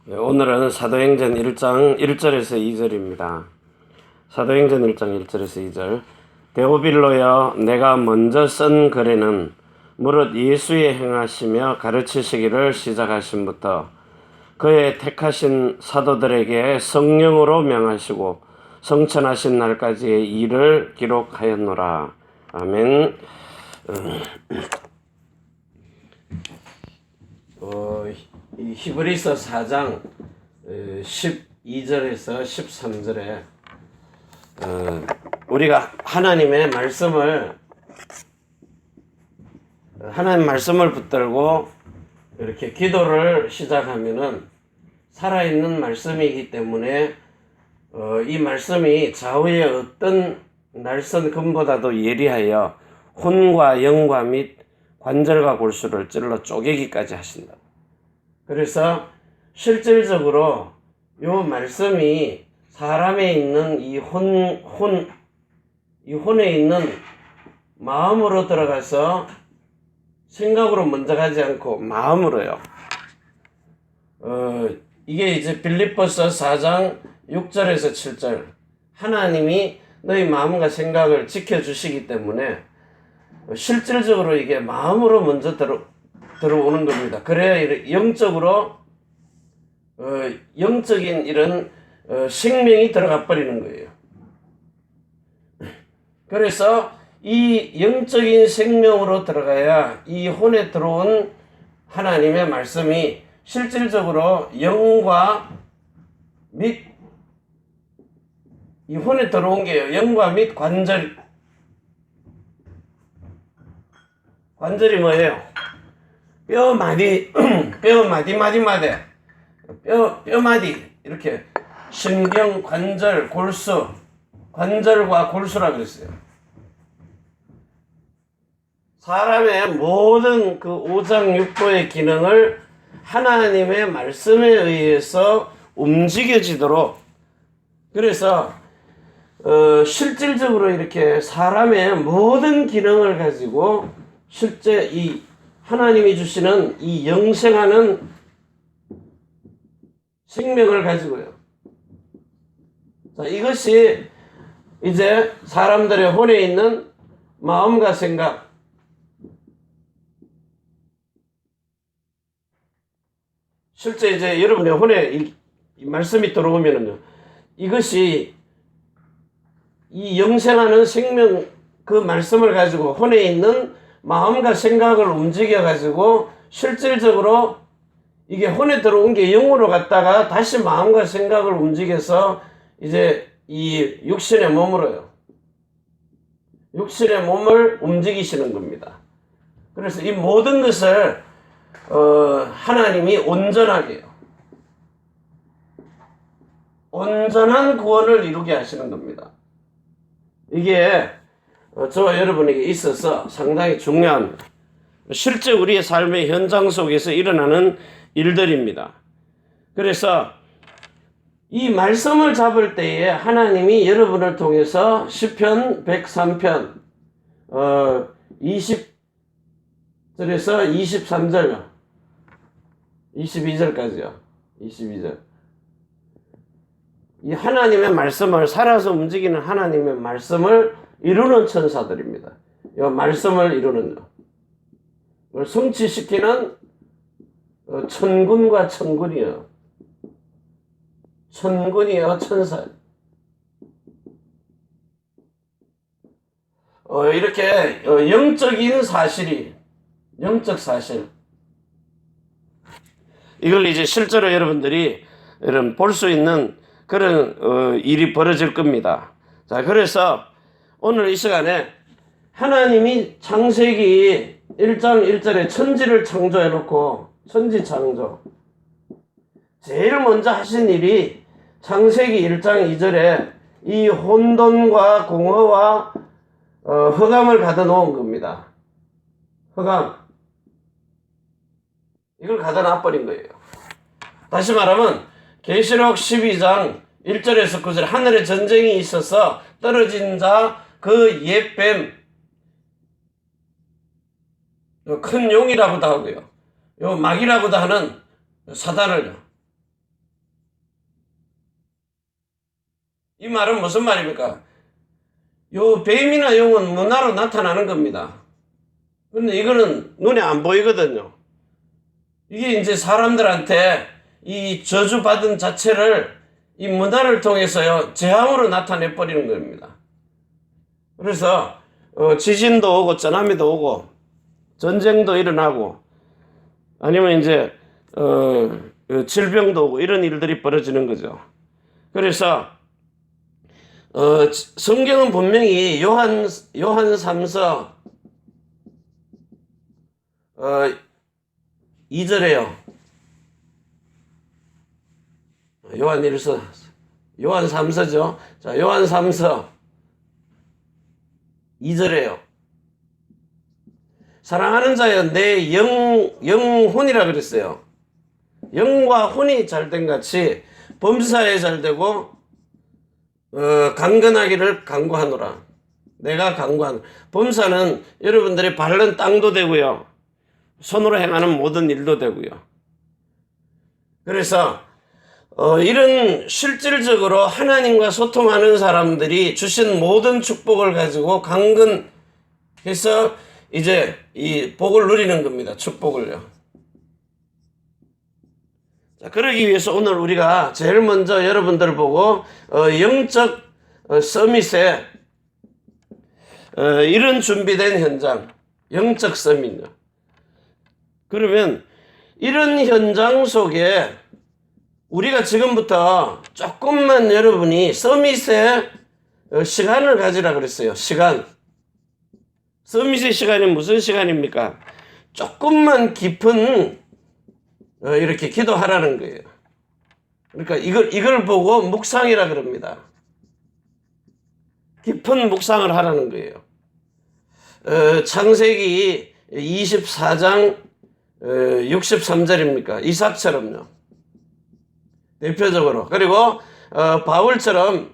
오늘은 사도행전 1장 1절에서 2절입니다. 사도행전 1장 1절에서 2절. 데오빌로여, 내가 먼저 쓴 글에는 무릇 예수의 행하시며 가르치시기를 시작하심부터 그의 택하신 사도들에게 성령으로 명하시고 성천하신 날까지의 일을 기록하였노라. 아멘. 히브리서 4장 12절에서 13절에 우리가 하나님 말씀을 붙들고 이렇게 기도를 시작하면은 살아있는 말씀이기 때문에 이 말씀이 좌우의 어떤 날선 금보다도 예리하여 혼과 영과 및 관절과 골수를 찔러 쪼개기까지 하신다. 그래서 실질적으로 이 말씀이 사람에 있는 이 혼에 있는 마음으로 들어가서 생각으로 먼저 가지 않고 마음으로요. 이게 이제 빌립보서 4장 6절에서 7절. 하나님이 너희 마음과 생각을 지켜주시기 때문에 실질적으로 이게 마음으로 먼저 들어오는 겁니다. 그래야 영적으로 영적인 이런 생명이 들어가 버리는 거예요. 그래서 이 영적인 생명으로 들어가야 이 혼에 들어온 하나님의 말씀이 실질적으로 영과 및 이 혼에 들어온 게요. 영과 및 관절이 뭐예요? 뼈마디 이렇게 신경, 관절, 골수, 관절과 골수라 그랬어요. 사람의 모든 그 오장육부의 기능을 하나님의 말씀에 의해서 움직여지도록, 그래서 실질적으로 이렇게 사람의 모든 기능을 가지고 실제 이 하나님이 주시는 이 영생하는 생명을 가지고요. 자, 이것이 이제 사람들의 혼에 있는 마음과 생각, 실제 이제 여러분의 혼에 이 말씀이 들어오면은요, 이것이 이 영생하는 생명 그 말씀을 가지고 혼에 있는 마음과 생각을 움직여 가지고 실질적으로 이게 혼에 들어온 게 영으로 갔다가 다시 마음과 생각을 움직여서 이제 이 육신의 몸으로요. 육신의 몸을 움직이시는 겁니다. 그래서 이 모든 것을 하나님이 온전하게요. 온전한 구원을 이루게 하시는 겁니다. 이게 저와 여러분에게 있어서 상당히 중요한, 실제 우리의 삶의 현장 속에서 일어나는 일들입니다. 그래서 이 말씀을 잡을 때에 하나님이 여러분을 통해서 시편 103편 20절에서 23절 22절까지요. 22절. 이 하나님의 말씀을, 살아서 움직이는 하나님의 말씀을 이루는 천사들입니다. 이 말씀을 이루는, 성취시키는 천군과 천군이요. 천사. 이렇게 영적인 사실이, 영적 사실. 이걸 이제 실제로 여러분들이 볼 수 있는 그런 일이 벌어질 겁니다. 자, 그래서 오늘 이 시간에 하나님이 창세기 1장 1절에 천지를 창조해 놓고, 천지 창조, 제일 먼저 하신 일이 창세기 1장 2절에 이 혼돈과 공허와 흑암을 가둬 놓은 겁니다. 흑암, 이걸 가둬 놔 버린 거예요. 다시 말하면 계시록 12장 1절에서 9절, 하늘에 전쟁이 있어서 떨어진 자, 그 옛뱀, 큰 용이라고도 하고요, 요 마귀라고도 하는 사단을요, 이 말은 무슨 말입니까? 요 뱀이나 용은 문화로 나타나는 겁니다. 그런데 이거는 눈에 안 보이거든요. 이게 이제 사람들한테 이 저주받은 자체를 이 문화를 통해서요, 재앙으로 나타내 버리는 겁니다. 그래서, 지진도 오고, 쓰나미도 오고, 전쟁도 일어나고, 아니면 이제, 질병도 오고, 이런 일들이 벌어지는 거죠. 그래서, 성경은 분명히 요한 3서, 2절에요. 요한 1서, 요한 3서죠. 자, 요한 3서 2절에요. 사랑하는 자여, 내 영혼이라 그랬어요. 영과 혼이 잘된 같이 범사에 잘되고, 강건하기를 간구하노라. 내가 간구하노라. 범사는 여러분들이 밟는 땅도 되고요. 손으로 행하는 모든 일도 되고요. 그래서 이런 실질적으로 하나님과 소통하는 사람들이 주신 모든 축복을 가지고 강건해서 이제 이 복을 누리는 겁니다. 축복을요. 자, 그러기 위해서 오늘 우리가 제일 먼저 여러분들 보고 영적 서밋에 이런 준비된 현장, 영적 서밋요. 그러면 이런 현장 속에 우리가 지금부터 조금만 여러분이 서밋에 시간을 가지라 그랬어요. 시간. 서밋의 시간이 무슨 시간입니까? 조금만 깊은 이렇게 기도하라는 거예요. 그러니까 이걸 보고 묵상이라 그럽니다. 깊은 묵상을 하라는 거예요. 창세기 24장 63절입니까? 이삭처럼요. 대표적으로. 그리고 바울처럼,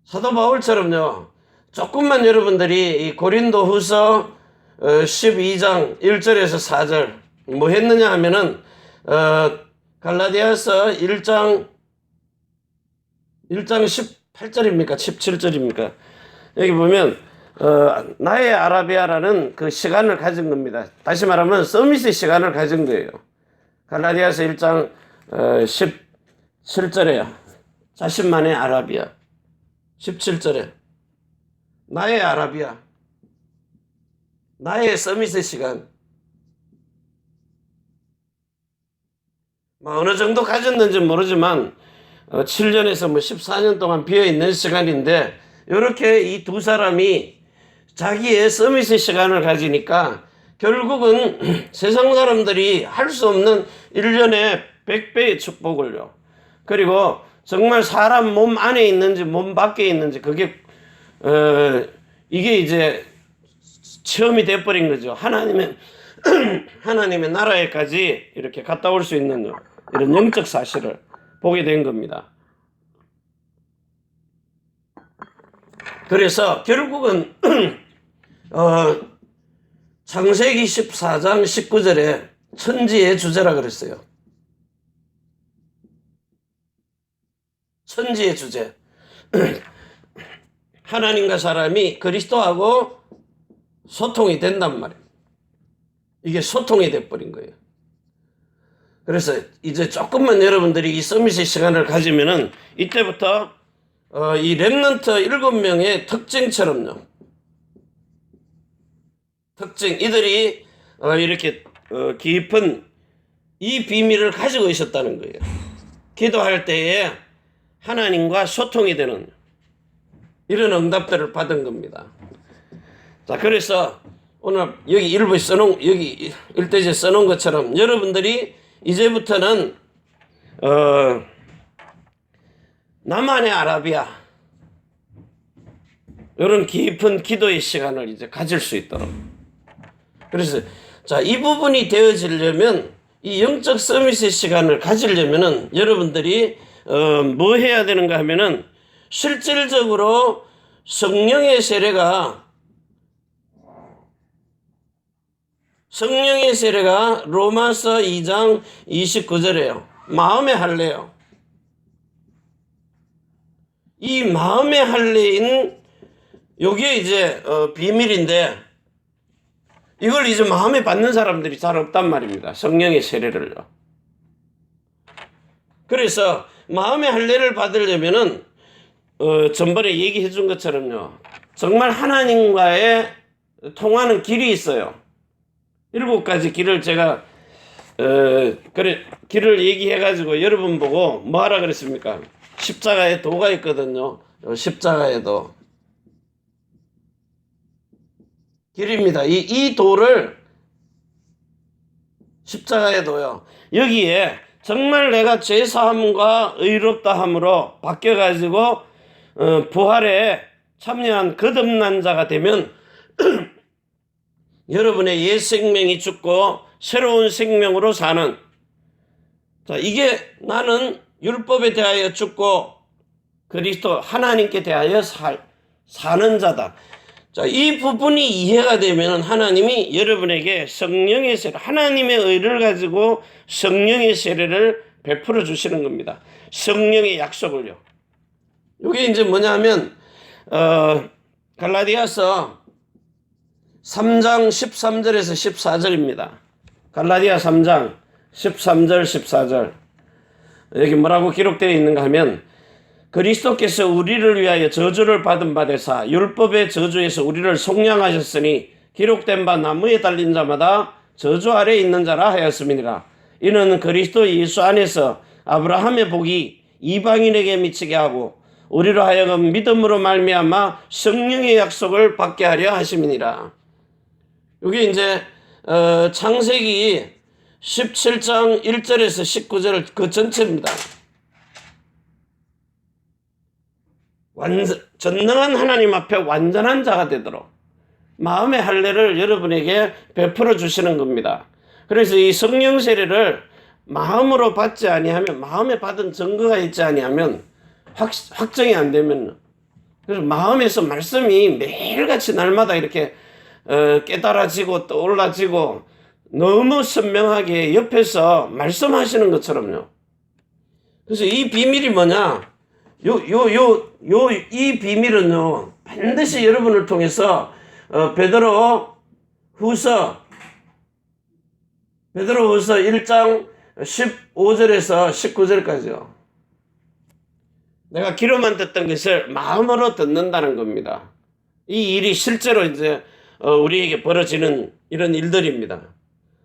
사도 바울처럼요. 조금만 여러분들이 이 고린도후서 12장 1절에서 4절 뭐 했느냐 하면은 갈라디아서 1장 18절입니까? 17절입니까? 여기 보면 나의 아라비아라는 그 시간을 가진 겁니다. 다시 말하면 서밋의 시간을 가진 거예요. 갈라디아서 1장 17절에요. 자신만의 아라비아. 17절에 나의 아라비아, 나의 서밋의 시간. 어느 정도 가졌는지 모르지만 7년에서 14년 동안 비어있는 시간인데, 이렇게 이 두 사람이 자기의 서밋의 시간을 가지니까 결국은 세상 사람들이 할 수 없는 1년에 100배의 축복을요. 그리고 정말 사람 몸 안에 있는지 몸 밖에 있는지 그게 이게 이제 체험이 돼버린 거죠. 하나님의 나라에까지 이렇게 갔다 올 수 있는 이런 영적 사실을 보게 된 겁니다. 그래서 결국은 창세기 14장 19절에 천지의 주제라 그랬어요. 천지의 주제. 하나님과 사람이 그리스도하고 소통이 된단 말이에요. 이게 소통이 돼버린 거예요. 그래서 이제 조금만 여러분들이 이 서밋의 시간을 가지면은 이때부터 이 렘넌트 7명의 특징처럼요. 특징, 이들이 이렇게 깊은 이 비밀을 가지고 있었다는 거예요. 기도할 때에 하나님과 소통이 되는 이런 응답들을 받은 겁니다. 자, 그래서 오늘 여기 일부에 써놓은, 여기 1대지에 써놓은 것처럼 여러분들이 이제부터는 나만의 아라비아, 이런 깊은 기도의 시간을 이제 가질 수 있도록. 그래서 자, 이 부분이 되어지려면, 이 영적 서밋의 시간을 가지려면은 여러분들이 뭐 해야 되는가 하면은 실질적으로 성령의 세례가 로마서 2장 29절에요. 마음에 할래요. 이 마음의 할례인 요게 이제 비밀인데 이걸 이제 마음에 받는 사람들이 잘 없단 말입니다. 성령의 세례를요. 그래서 마음의 할례를 받으려면은 전번에 얘기해 준 것처럼요. 정말 하나님과의 통하는 길이 있어요. 7가지 길을 제가 길을 얘기해 가지고 여러분 보고 뭐 하라 그랬습니까? 십자가에 도가 있거든요. 십자가에도 길입니다. 이 도를 십자가에도요. 여기에 정말 내가 죄사함과 의롭다함으로 바뀌어가지고 부활에 참여한 거듭난 자가 되면 여러분의 옛 생명이 죽고 새로운 생명으로 사는, 자, 이게 나는 율법에 대하여 죽고 그리스도 하나님께 대하여 사는 자다. 자, 이 부분이 이해가 되면 하나님이 여러분에게 성령의 세례, 하나님의 의를 가지고 성령의 세례를 베풀어 주시는 겁니다. 성령의 약속을요. 이게 이제 뭐냐면 갈라디아서 3장 13절에서 14절입니다. 갈라디아 3장 13절 14절 여기 뭐라고 기록되어 있는가 하면, 그리스도께서 우리를 위하여 저주를 받은 바 되사 율법의 저주에서 우리를 속량하셨으니 기록된 바 나무에 달린 자마다 저주 아래에 있는 자라 하였음이니라. 이는 그리스도 예수 안에서 아브라함의 복이 이방인에게 미치게 하고 우리로 하여금 믿음으로 말미암아 성령의 약속을 받게 하려 하심이니라. 이게 이제 창세기 17장 1절에서 19절 그 전체입니다. 전능한 하나님 앞에 완전한 자가 되도록 마음의 할례를 여러분에게 베풀어 주시는 겁니다. 그래서 이 성령 세례를 마음으로 받지 아니하면, 마음에 받은 증거가 있지 아니하면 확정이 안 되면, 그래서 마음에서 말씀이 매일같이 날마다 이렇게 깨달아지고 떠올라지고 너무 선명하게 옆에서 말씀하시는 것처럼요. 그래서 이 비밀이 뭐냐? 이 비밀은요, 반드시 여러분을 통해서 베드로 후서 1장 15절에서 19절까지요. 내가 귀로만 듣던 것을 마음으로 듣는다는 겁니다. 이 일이 실제로 이제 우리에게 벌어지는 이런 일들입니다.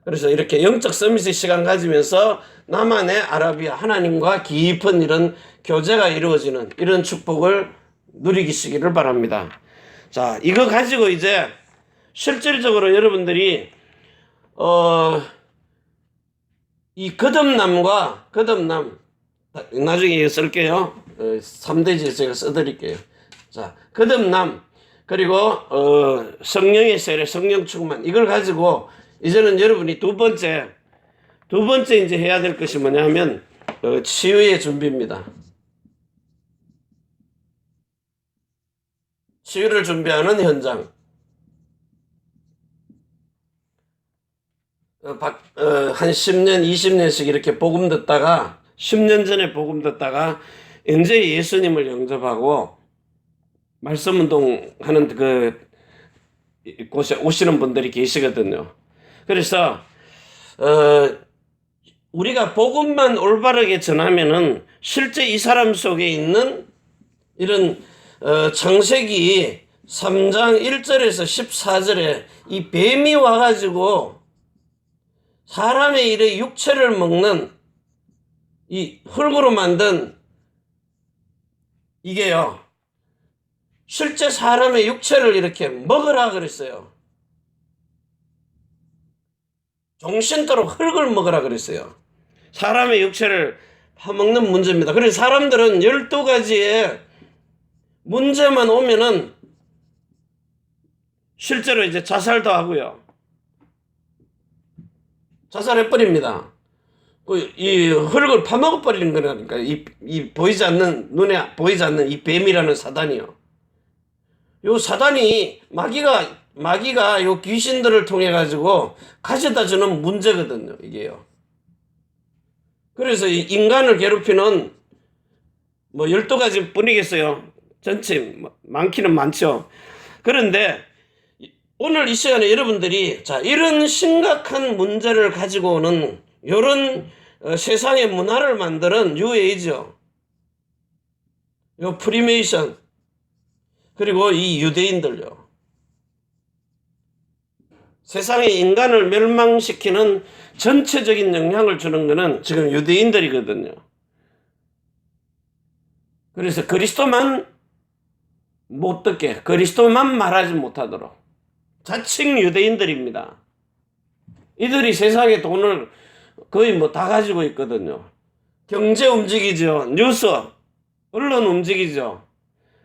그래서 이렇게 영적 서밋의 시간 가지면서 나만의 아라비아 하나님과 깊은 이런 교제가 이루어지는 이런 축복을 누리시기를 바랍니다. 자, 이거 가지고 이제 실질적으로 여러분들이 이 거듭남 나중에 이거 쓸게요. 3대지 제가 써드릴게요. 자, 거듭남 그리고 성령의 세례, 성령 충만, 이걸 가지고 이제는 여러분이 두 번째 이제 해야 될 것이 뭐냐 하면 치유의 준비입니다. 치유를 준비하는 현장. 한 10년, 20년씩 이렇게 복음 듣다가 10년 전에 복음 듣다가 이제 예수님을 영접하고 말씀 운동하는 그 곳에 오시는 분들이 계시거든요. 그래서 우리가 복음만 올바르게 전하면은 실제 이 사람 속에 있는 이런 창세기 3장 1절에서 14절에 이 뱀이 와가지고 사람의 일의 육체를 먹는 이 흙으로 만든 이게요, 실제 사람의 육체를 이렇게 먹으라 그랬어요. 종신토록 흙을 먹으라 그랬어요. 사람의 육체를 파먹는 문제입니다. 그래서 사람들은 12가지의 문제만 오면은 실제로 이제 자살도 하고요. 자살해버립니다. 이 흙을 파먹어버리는 거라니까. 이 보이지 않는, 눈에 보이지 않는 이 뱀이라는 사단이요. 요 사단이, 마귀가 요 귀신들을 통해 가지고 가져다 주는 문제거든요, 이게요. 그래서 이 인간을 괴롭히는 뭐 12가지 뿐이겠어요. 전체 많기는 많죠. 그런데 오늘 이 시간에 여러분들이 자 이런 심각한 문제를 가지고 오는 이런 세상의 문화를 만드는 뉴에이지요. 요 프리메이션 그리고 이 유대인들요. 세상의 인간을 멸망시키는 전체적인 영향을 주는 것은 지금 유대인들이거든요. 그래서 그리스도만 못 듣게, 그리스도만 말하지 못하도록 자칭 유대인들입니다. 이들이 세상의 돈을 거의 뭐 다 가지고 있거든요. 경제 움직이죠. 뉴스, 언론 움직이죠.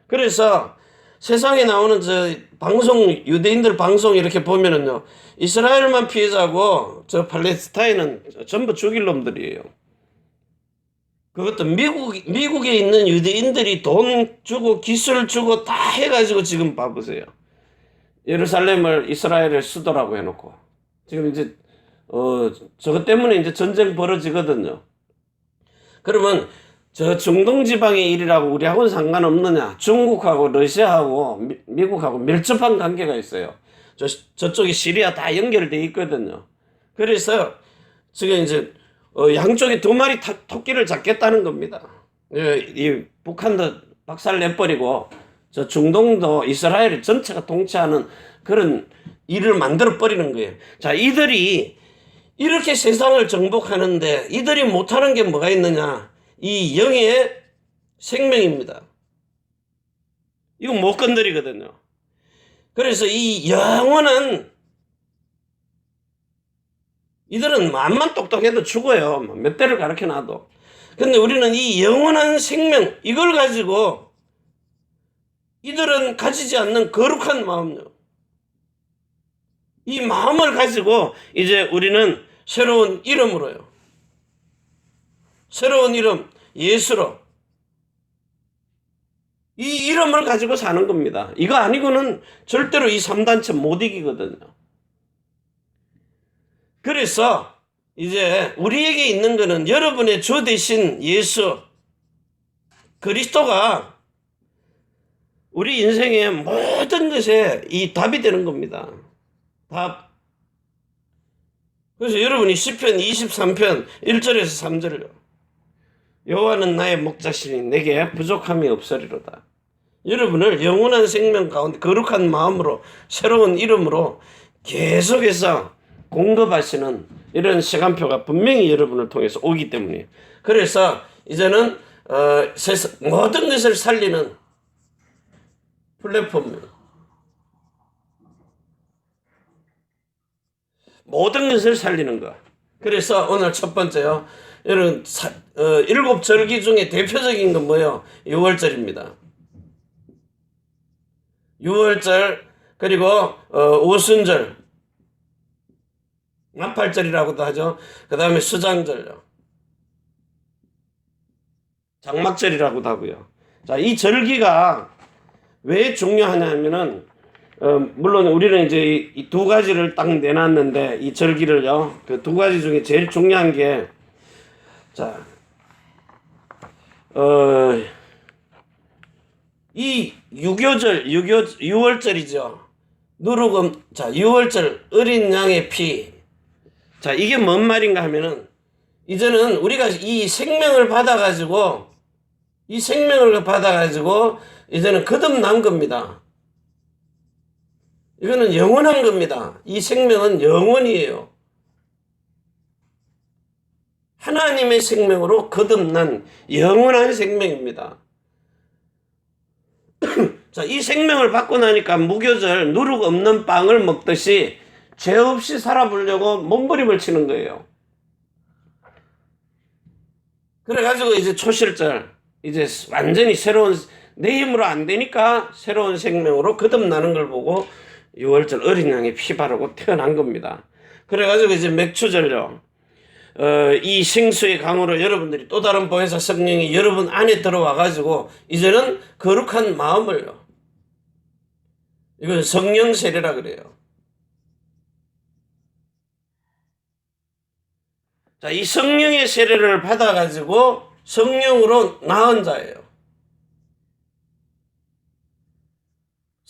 그래서 세상에 나오는 저 방송, 유대인들 방송 이렇게 보면은요, 이스라엘만 피해자고 저 팔레스타인은 전부 죽일 놈들이에요. 그것도 미국에 있는 유대인들이 돈 주고 기술 주고 다 해가지고 지금 봐보세요. 예루살렘을 이스라엘의 수도라고 해놓고 지금 이제 저것 때문에 이제 전쟁 벌어지거든요. 그러면 저 중동 지방의 일이라고 우리하고는 상관없느냐? 중국하고 러시아하고 미국하고 밀접한 관계가 있어요. 저쪽이 시리아 다 연결돼 있거든요. 그래서 지금 이제 양쪽에 두 마리 토끼를 잡겠다는 겁니다. 이 북한도 박살 내버리고 저 중동도 이스라엘 전체가 통치하는 그런 일을 만들어 버리는 거예요. 자, 이들이 이렇게 세상을 정복하는데 이들이 못하는 게 뭐가 있느냐? 이 영의 생명입니다. 이거 못 건드리거든요. 그래서 이 영원한 이들은 마음만 똑똑해도 죽어요. 몇 대를 가르쳐 놔도. 근데 우리는 이 영원한 생명 이걸 가지고 이들은 가지지 않는 거룩한 마음요. 이 마음을 가지고 이제 우리는 새로운 이름으로요. 새로운 이름 예수로 이 이름을 가지고 사는 겁니다. 이거 아니고는 절대로 이 3단체 못 이기거든요. 그래서 이제 우리에게 있는 거는 여러분의 주 대신 예수 그리스도가 우리 인생의 모든 것에 이 답이 되는 겁니다. 답. 그래서 여러분이 시편 23편 1절에서 3절을요. 여호와는 나의 목자시니 내게 부족함이 없으리로다. 여러분을 영원한 생명 가운데 거룩한 마음으로 새로운 이름으로 계속해서 공급하시는 이런 시간표가 분명히 여러분을 통해서 오기 때문이에요. 그래서 이제는 모든 것을 살리는 플랫폼입니다. 모든 것을 살리는 것. 그래서 오늘 첫 번째요. 여러분 7절기 중에 대표적인 건 뭐예요? 6월절입니다. 6월절 그리고 오순절 나팔절이라고도 하죠. 그 다음에 수장절요. 장막절이라고도 하고요. 자, 이 절기가 왜 중요하냐면은 물론 우리는 이제 이 두 가지를 딱 내놨는데 이 절기를요. 그 두 가지 중에 제일 중요한 게 자, 이 유교절, 6월절이죠. 누룩은, 자, 6월절, 어린 양의 피. 자, 이게 뭔 말인가 하면은, 이제는 우리가 이 생명을 받아가지고, 이제는 거듭난 겁니다. 이거는 영원한 겁니다. 이 생명은 영원이에요. 하나님의 생명으로 거듭난 영원한 생명입니다. 자, 이 생명을 받고 나니까 무교절 누룩 없는 빵을 먹듯이 죄 없이 살아보려고 몸부림을 치는 거예요. 그래가지고 이제 초실절, 이제 완전히 새로운, 내 힘으로 안 되니까 새로운 생명으로 거듭나는 걸 보고 6월절 어린 양의 피 바르고 태어난 겁니다. 그래가지고 이제 맥추절요. 이 생수의 강으로 여러분들이 또 다른 보혜사 성령이 여러분 안에 들어와가지고 이제는 거룩한 마음을요. 이건 성령 세례라 그래요. 자, 이 성령의 세례를 받아가지고 성령으로 나은 자예요.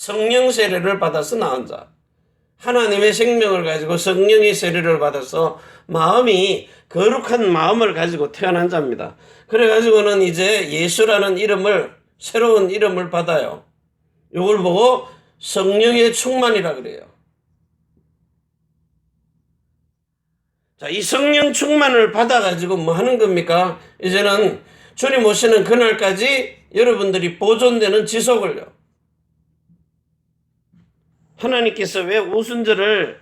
성령 세례를 받아서 낳은 자. 하나님의 생명을 가지고 성령의 세례를 받아서 마음이 거룩한 마음을 가지고 태어난 자입니다. 그래가지고는 이제 예수라는 이름을, 새로운 이름을 받아요. 이걸 보고 성령의 충만이라 그래요. 자, 이 성령 충만을 받아가지고 뭐 하는 겁니까? 이제는 주님 오시는 그날까지 여러분들이 보존되는 지속을요. 하나님께서 왜 오순절을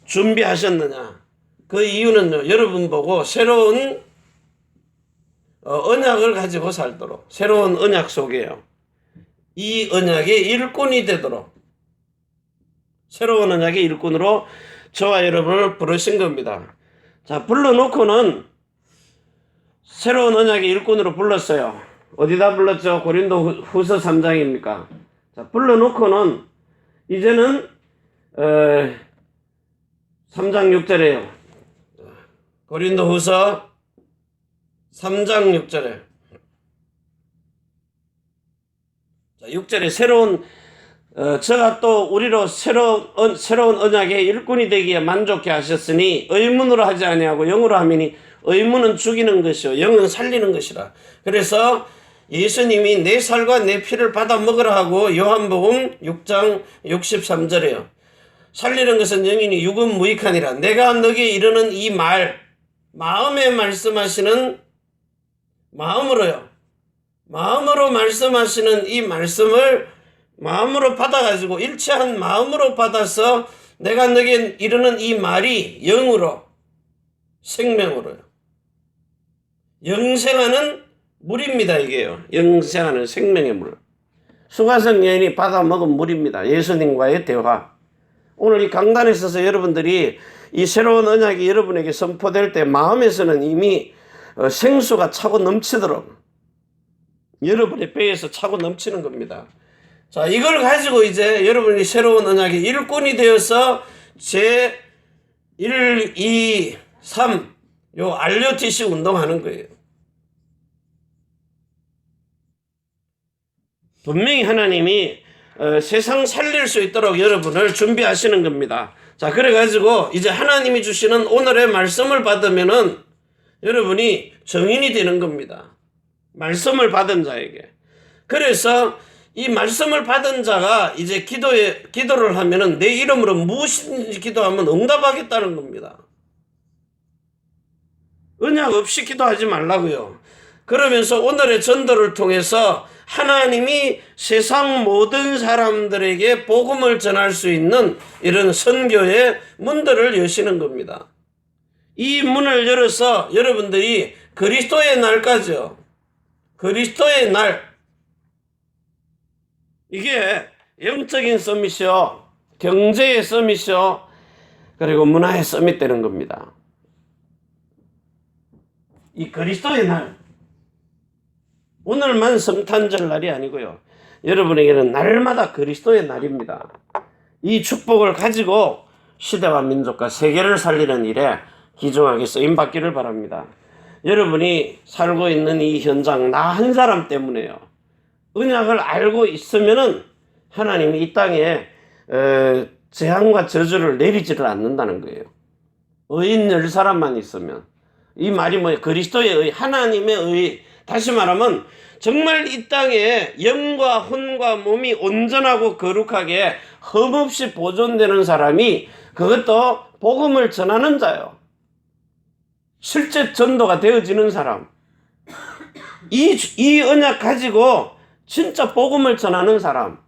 준비하셨느냐? 그 이유는요, 여러분 보고 새로운 언약을 가지고 살도록, 새로운 언약 속에요. 이 언약의 일꾼이 되도록, 새로운 언약의 일꾼으로 저와 여러분을 부르신 겁니다. 자, 불러놓고는 새로운 언약의 일꾼으로 불렀어요. 어디다 불렀죠? 고린도 후서 3장입니까? 자, 불러놓고는 이제는 3장 6절에요. 고린도 후서 3장 6절에. 자, 6절에 새로운 저가 또 우리로 새로운 언약의 일꾼이 되기에 만족해 하셨으니 의문으로 하지 아니하고 영으로 하미니 의문은 죽이는 것이요 영은 살리는 것이라. 그래서 예수님이 내 살과 내 피를 받아 먹으라 하고 요한복음 6장 63절에요. 살리는 것은 영이니 육은 무익하니라. 내가 너에게 이르는 이 말, 마음에 말씀하시는, 마음으로요. 마음으로 말씀하시는 이 말씀을 마음으로 받아가지고 일치한 마음으로 받아서 내가 너에게 이르는 이 말이 영으로, 생명으로요. 영생하는 물입니다, 이게요. 영생하는 생명의 물. 수가성 여인이 받아 먹은 물입니다. 예수님과의 대화. 오늘 이 강단에 있어서 여러분들이 이 새로운 언약이 여러분에게 선포될 때 마음에서는 이미 생수가 차고 넘치도록 여러분의 배에서 차고 넘치는 겁니다. 자, 이걸 가지고 이제 여러분이 새로운 언약의 일꾼이 되어서 제 1, 2, 3 요 RUTC 운동하는 거예요. 분명히 하나님이 세상 살릴 수 있도록 여러분을 준비하시는 겁니다. 자, 그래가지고 이제 하나님이 주시는 오늘의 말씀을 받으면은 여러분이 정인이 되는 겁니다. 말씀을 받은 자에게. 그래서 이 말씀을 받은 자가 이제 기도를 하면은 내 이름으로 무엇이든지 기도하면 응답하겠다는 겁니다. 언약 없이 기도하지 말라고요. 그러면서 오늘의 전도를 통해서 하나님이 세상 모든 사람들에게 복음을 전할 수 있는 이런 선교의 문들을 여시는 겁니다. 이 문을 열어서 여러분들이 그리스도의 날까지요. 그리스도의 날. 이게 영적인 서밋이요, 경제의 서밋이요, 그리고 문화의 서밋 되는 겁니다. 이 그리스도의 날. 오늘만 성탄절 날이 아니고요. 여러분에게는 날마다 그리스도의 날입니다. 이 축복을 가지고 시대와 민족과 세계를 살리는 일에 기중하게 쓰임받기를 바랍니다. 여러분이 살고 있는 이 현장, 나 한 사람 때문에요. 언약을 알고 있으면은 하나님이 이 땅에 재앙과 저주를 내리지를 않는다는 거예요. 의인 10사람만 있으면. 이 말이 뭐예요? 그리스도의 의, 하나님의 의. 다시 말하면 정말 이 땅에 영과 혼과 몸이 온전하고 거룩하게 흠없이 보존되는 사람이 그것도 복음을 전하는 자요. 실제 전도가 되어지는 사람. 이 언약 가지고 진짜 복음을 전하는 사람.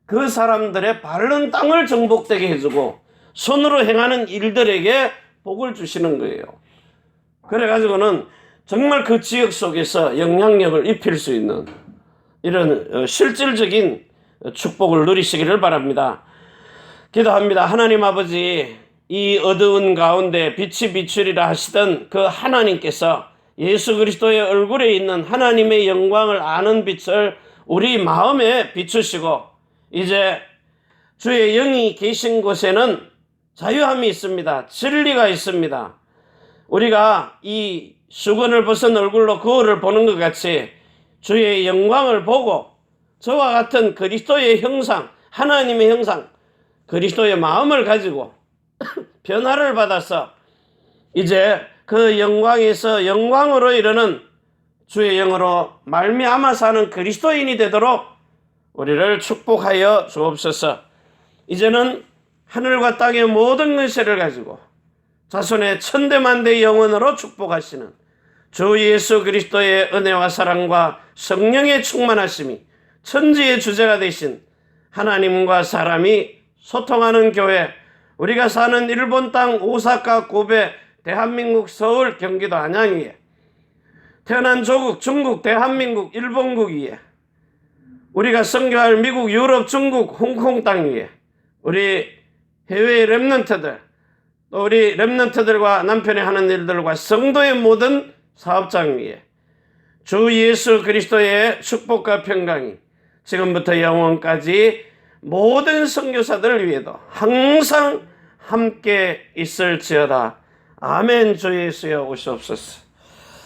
그 사람들의 바른 땅을 정복되게 해주고 손으로 행하는 일들에게 복을 주시는 거예요. 그래가지고는 정말 그 지역 속에서 영향력을 입힐 수 있는 이런 실질적인 축복을 누리시기를 바랍니다. 기도합니다. 하나님 아버지, 이 어두운 가운데 빛이 비추리라 하시던 그 하나님께서 예수 그리스도의 얼굴에 있는 하나님의 영광을 아는 빛을 우리 마음에 비추시고 이제 주의 영이 계신 곳에는 자유함이 있습니다. 진리가 있습니다. 우리가 이 수건을 벗은 얼굴로 거울을 보는 것 같이 주의 영광을 보고 저와 같은 그리스도의 형상, 하나님의 형상, 그리스도의 마음을 가지고 변화를 받아서 이제 그 영광에서 영광으로 이르는 주의 영으로 말미암아 사는 그리스도인이 되도록 우리를 축복하여 주옵소서. 이제는 하늘과 땅의 모든 권세를 가지고 자손의 천대만대 영원으로 축복하시는 주 예수 그리스도의 은혜와 사랑과 성령의 충만하심이 천지의 주제가 되신 하나님과 사람이 소통하는 교회, 우리가 사는 일본 땅 오사카, 고베, 대한민국 서울, 경기도 안양 위에, 태어난 조국 중국, 대한민국, 일본국 위에, 우리가 선교할 미국, 유럽, 중국, 홍콩 땅 위에, 우리 해외의 렘넌트들, 또 우리 렘넌트들과 남편이 하는 일들과 성도의 모든 사업장 위에 주 예수 그리스도의 축복과 평강이 지금부터 영원까지 모든 선교사들을 위해도 항상 함께 있을지어다. 아멘. 주 예수여 오시옵소서.